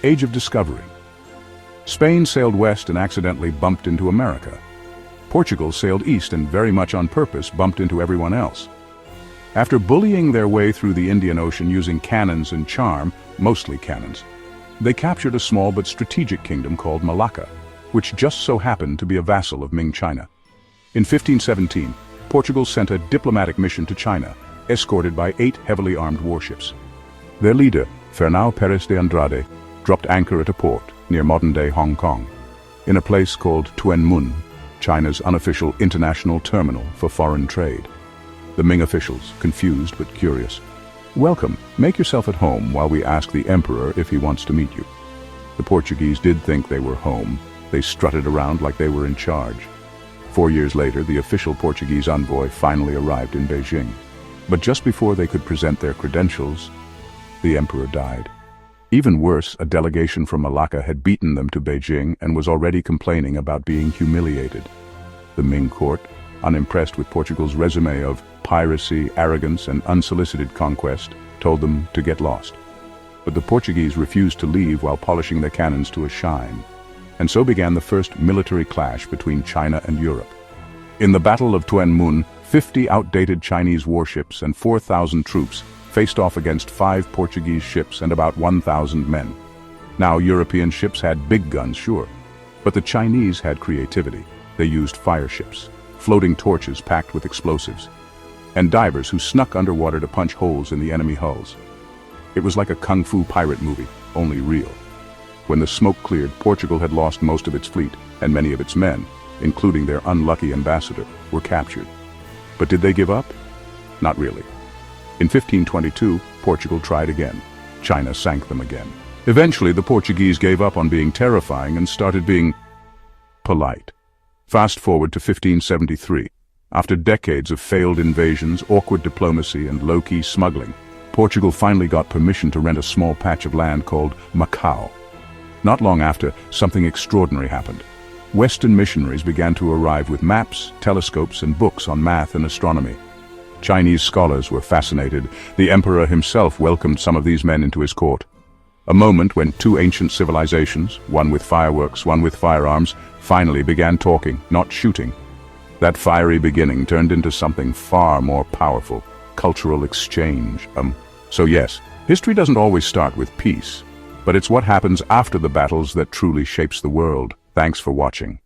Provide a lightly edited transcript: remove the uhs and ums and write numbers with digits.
Age of Discovery. Spain sailed west and accidentally bumped into America. Portugal sailed east and very much on purpose bumped into everyone else. After bullying their way through the Indian Ocean using cannons and charm, mostly cannons, they captured a small but strategic kingdom called Malacca, which just so happened to be a vassal of Ming China. In 1517, Portugal sent a diplomatic mission to China, escorted by 8 heavily armed warships. Their leader, Fernão Pérez de Andrade, dropped anchor at a port near modern-day Hong Kong, in a place called Tuen Mun, China's unofficial international terminal for foreign trade. The Ming officials, confused but curious, "Welcome, make yourself at home while we ask the emperor if he wants to meet you." The Portuguese did think they were home. They strutted around like they were in charge. 4 years later, the official Portuguese envoy finally arrived in Beijing. But just before they could present their credentials, the emperor died. Even worse, a delegation from Malacca had beaten them to Beijing and was already complaining about being humiliated. The Ming court, unimpressed with Portugal's resume of piracy, arrogance, and unsolicited conquest, told them to get lost. But the Portuguese refused to leave while polishing their cannons to a shine. And so began the first military clash between China and Europe. In the Battle of Tuen Mun, 50 outdated Chinese warships and 4,000 troops faced off against 5 Portuguese ships and about 1,000 men. Now, European ships had big guns, sure, but the Chinese had creativity. They used fire ships, floating torches packed with explosives, and divers who snuck underwater to punch holes in the enemy hulls. It was like a kung fu pirate movie, only real. When the smoke cleared, Portugal had lost most of its fleet, and many of its men, including their unlucky ambassador, were captured. But did they give up? Not really. In 1522, Portugal tried again. China sank them again. Eventually, the Portuguese gave up on being terrifying and started being polite. Fast forward to 1573. After decades of failed invasions, awkward diplomacy, and low-key smuggling, Portugal finally got permission to rent a small patch of land called Macau. Not long after, something extraordinary happened. Western missionaries began to arrive with maps, telescopes, and books on math and astronomy. Chinese scholars were fascinated. The emperor himself welcomed some of these men into his court. A moment when 2 ancient civilizations, one with fireworks, one with firearms, finally began talking, not shooting. That fiery beginning turned into something far more powerful: cultural exchange. So yes, history doesn't always start with peace, but it's what happens after the battles that truly shapes the world. Thanks for watching.